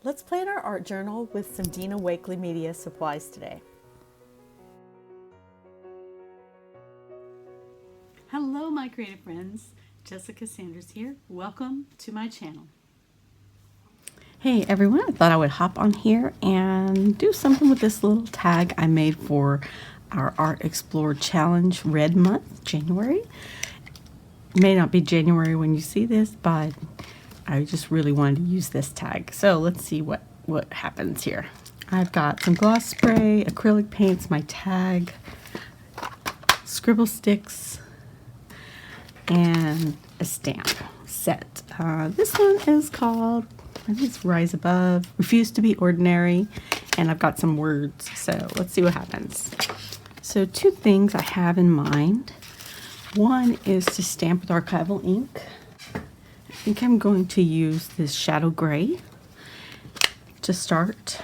Let's plan our art journal with some Dina Wakley Media supplies today. Hello my creative friends, Jessica Sanders here. Welcome to my channel. Hey everyone, I thought I would hop on here and do something with this little tag I made for our Art Explore Challenge Red Month, January. It may not be January when you see this, but I just really wanted to use this tag. So let's see what happens here. I've got some gloss spray, acrylic paints, my tag, Scribble Sticks, and a stamp set. This one is called, I think it's Rise Above, Refuse to be Ordinary, and I've got some words. So let's see what happens. So two things I have in mind. One is to stamp with archival ink. I think I'm going to use this shadow gray to start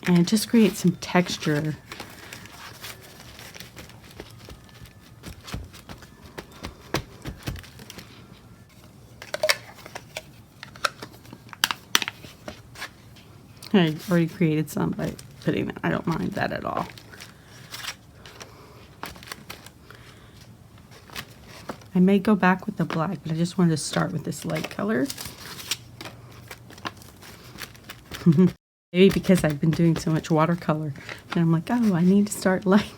and just create some texture. I already created some by putting that. I don't mind that at all. I may go back with the black, but I just wanted to start with this light color. Maybe because I've been doing so much watercolor, and I'm like, oh, I need to start light.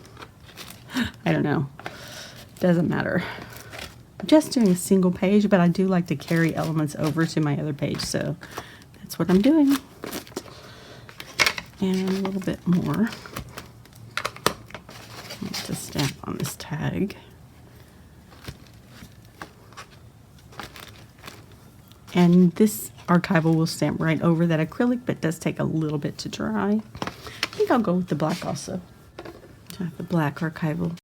I don't know. Doesn't matter. I'm just doing a single page, but I do like to carry elements over to my other page, so that's what I'm doing. And a little bit more. Let's just stamp on this tag. And this archival will stamp right over that acrylic, but it does take a little bit to dry. I think I'll go with the black also. So I have the black archival.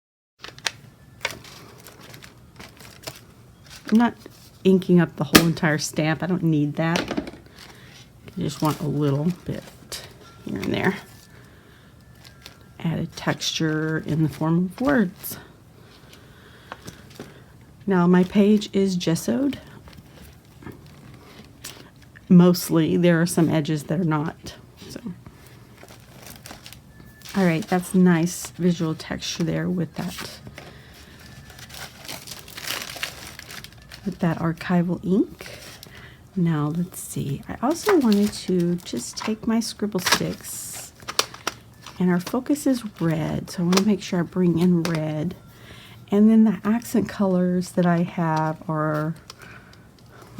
I'm not inking up the whole entire stamp. I don't need that. I just want a little bit here and there. Added texture in the form of words. Now my page is gessoed. Mostly. There are some edges that are not. So, all right, that's nice visual texture there with that archival ink. Now let's see. I also wanted to just take my Scribble Sticks, and our focus is red, so I want to make sure I bring in red. And then the accent colors that I have are,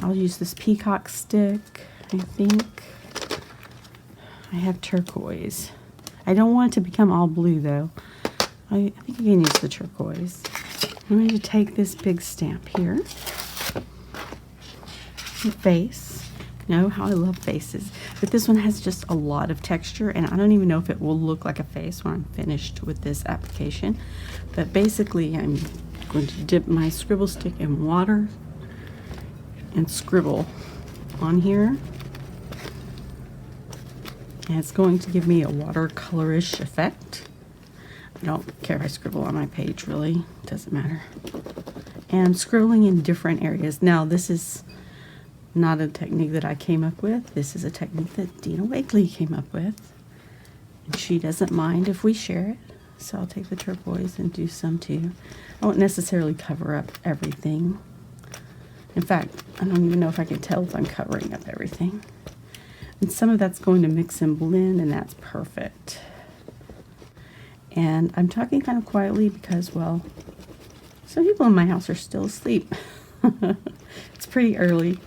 I'll use this peacock stick, I think. I have turquoise. I don't want it to become all blue though. I think you can use the turquoise. I'm going to take this big stamp here. The face. You know how I love faces. But this one has just a lot of texture, and I don't even know if it will look like a face when I'm finished with this application. But basically I'm going to dip my Scribble Stick in water and scribble on here, and it's going to give me a watercolorish effect. I don't care if I scribble on my page, really, it doesn't matter. And scribbling in different areas. Now this is not a technique that I came up with. This is a technique that Dina Wakley came up with, and she doesn't mind if we share it. So I'll take the turquoise and do some too. I won't necessarily cover up everything. In fact, I don't even know if I can tell if I'm covering up everything. And some of that's going to mix and blend, and that's perfect. And I'm talking kind of quietly because, well, some people in my house are still asleep. It's pretty early,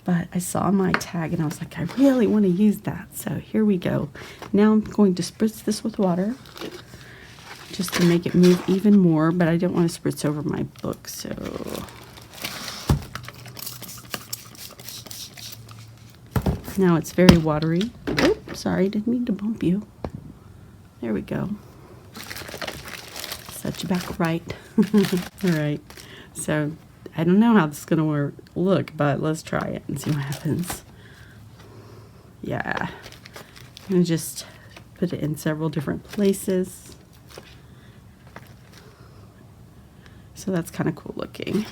but I saw my tag and I was like, I really want to use that. So here we go. Now I'm going to spritz this with water just to make it move even more, but I don't want to spritz over my book, so now it's very watery. Oh, sorry, didn't mean to bump you. There we go. Set you back right. All right. So I don't know how this is going to look, but let's try it and see what happens. Yeah. I'm going to just put it in several different places. So that's kind of cool looking.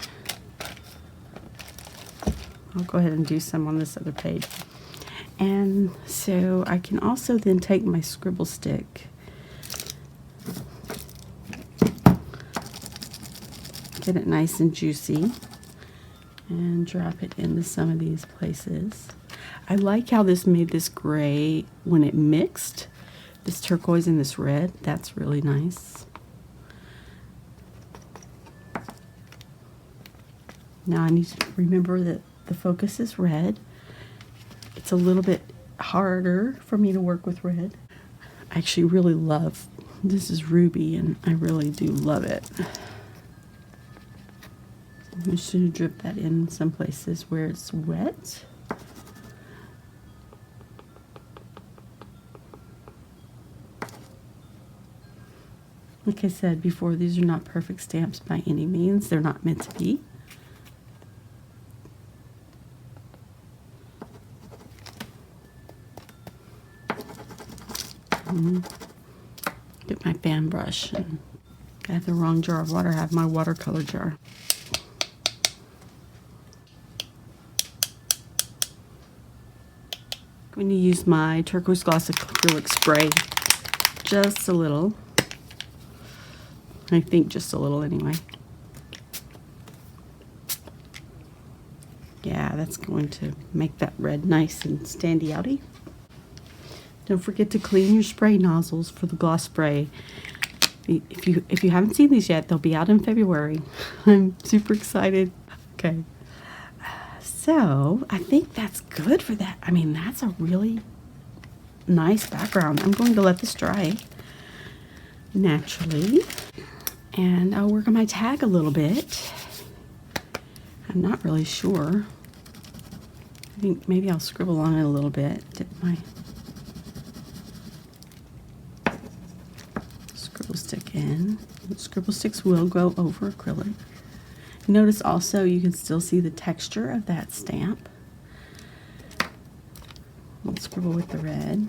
I'll go ahead and do some on this other page. And so I can also then take my Scribble Stick, get it nice and juicy, and drop it into some of these places. I like how this made this gray when it mixed, this turquoise and this red. That's really nice. Now I need to remember that the focus is red. It's a little bit harder for me to work with red. I actually really love, this is ruby and I really do love it. I'm just going to drip that in some places where it's wet. Like I said before, these are not perfect stamps by any means. They're not meant to be. Get my fan brush. And I have the wrong jar of water. I have my watercolor jar. I'm going to use my turquoise gloss acrylic spray. Just a little. I think just a little anyway. Yeah, that's going to make that red nice and standy outy. Don't forget to clean your spray nozzles for the gloss spray. If you haven't seen these yet, they'll be out in February. I'm super excited. Okay. So I think that's good for that. I mean, that's a really nice background. I'm going to let this dry naturally. And I'll work on my tag a little bit. I'm not really sure. I think maybe I'll scribble on it a little bit. Dip my Scribble Stick in. Scribble Sticks will go over acrylic. Notice also you can still see the texture of that stamp. We'll scribble with the red.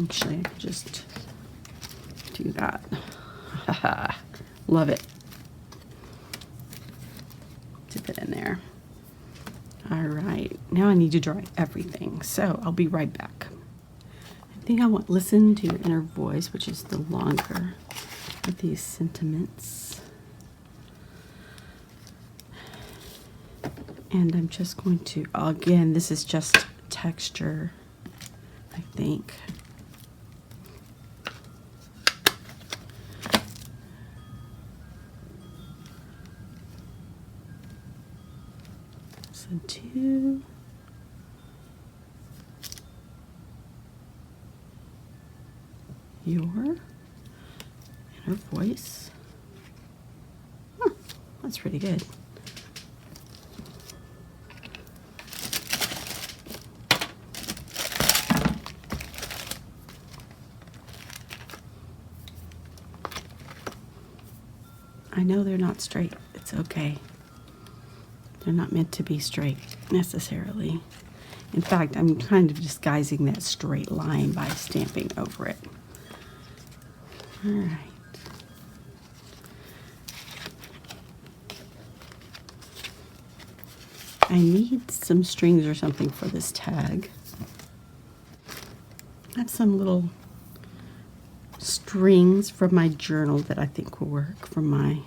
Actually, I could just do that. Love it. Dip it in there. All right, now I need to dry everything, so I'll be right back. I think I want listen to your inner voice, which is the longer of these sentiments. And I'm just going to, again, this is just texture, I think. To your inner voice. Huh, that's pretty good. I know they're not straight. It's okay. They're not meant to be straight necessarily. In fact, I'm kind of disguising that straight line by stamping over it. All right. I need some strings or something for this tag. I have some little strings from my journal that I think will work, from my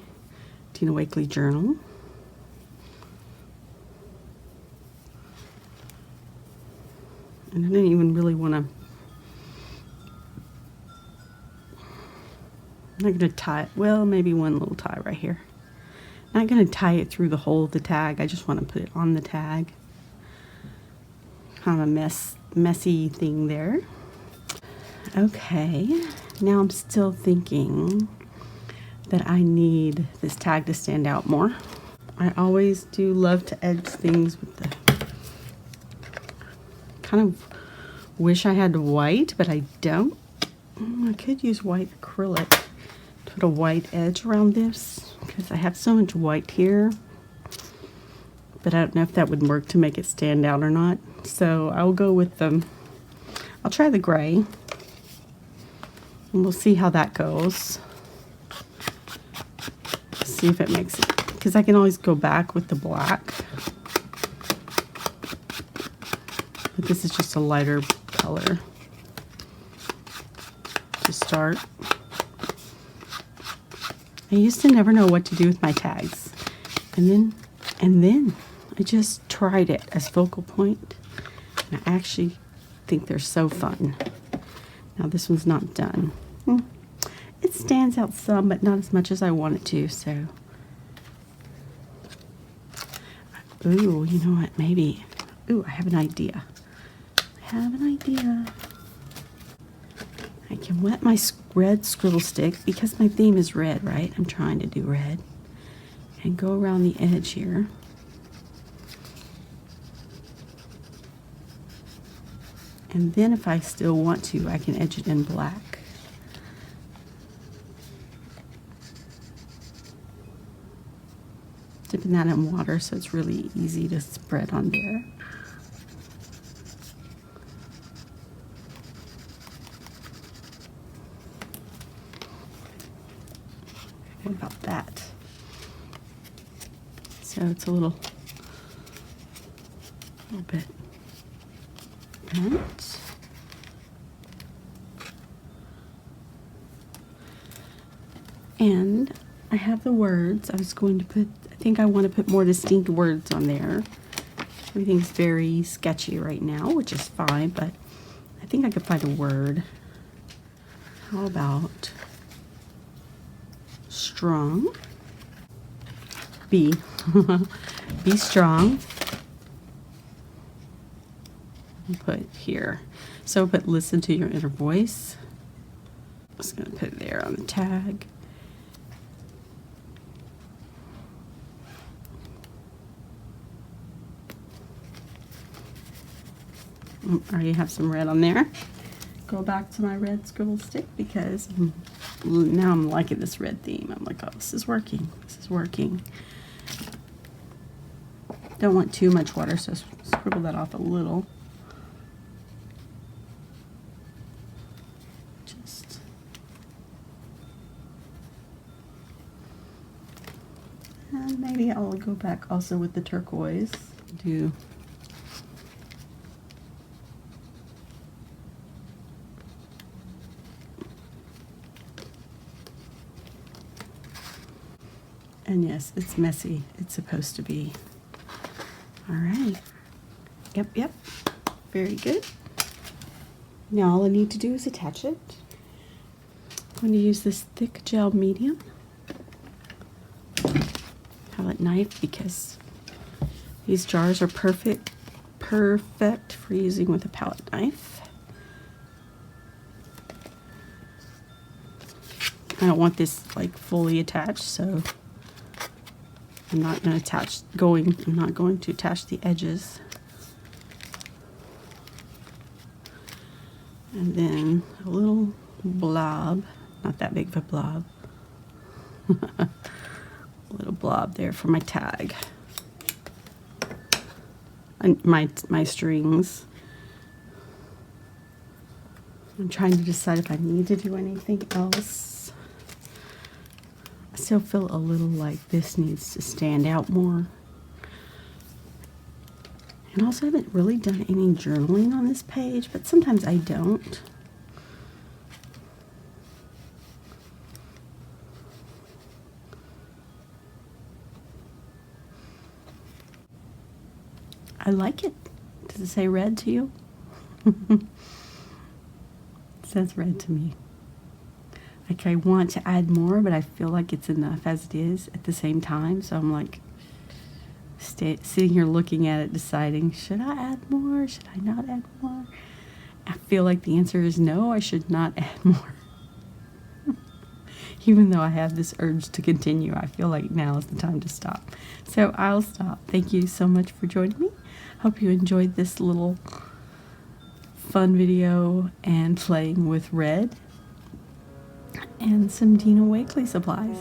Dina Wakley journal. And I didn't even really want to, I'm not going to tie it, well, maybe one little tie right here. I'm not going to tie it through the whole of the tag, I just want to put it on the tag. Kind of a messy thing there. Okay, now I'm still thinking that I need this tag to stand out more. I always do love to edge things with the, kind of wish I had white, but I don't. I could use white acrylic to put a white edge around this because I have so much white here, but I don't know if that would work to make it stand out or not. So I'll go with the, I'll try the gray. And we'll see how that goes. See if it makes it, because I can always go back with the black. But this is just a lighter color to start. I used to never know what to do with my tags. And then I just tried it as focal point. And I actually think they're so fun. Now this one's not done. It stands out some, but not as much as I want it to, so. Ooh, you know what, maybe. Ooh, I have an idea. I can wet my red scribble stick, because my theme is red, right? I'm trying to do red. And go around the edge here. And then if I still want to, I can edge it in black. Dipping that in water so it's really easy to spread on there. What about that? So it's a little bit bent. And I have the words. I was going to put, I think I want to put more distinct words on there. Everything's very sketchy right now, which is fine, but I think I could find a word. How about strong? B. Be strong. I'll put here. So put listen to your inner voice. I'm just going to put it there on the tag. I already have some red on there. Go back to my red scribble stick because now I'm liking this red theme. I'm like, oh, this is working. This is working. Don't want too much water, so scribble that off a little. Just and maybe I'll go back also with the turquoise. Do and yes, it's messy. It's supposed to be. All right. Yep. Very good. Now all I need to do is attach it. I'm going to use this thick gel medium palette knife because these jars are perfect for using with a palette knife. I don't want this like fully attached, so I'm not going to attach the edges. And then a little blob, not that big of a blob. A little blob there for my tag. And my strings. I'm trying to decide if I need to do anything else. I still feel a little like this needs to stand out more. And also I haven't really done any journaling on this page, but sometimes I don't. I like it. Does it say red to you? It says red to me. Like I want to add more, but I feel like it's enough as it is at the same time. So I'm like sitting here looking at it, deciding, should I add more? Should I not add more? I feel like the answer is no, I should not add more. Even though I have this urge to continue, I feel like now is the time to stop. So I'll stop. Thank you so much for joining me. Hope you enjoyed this little fun video and playing with red and some Dina Wakley supplies.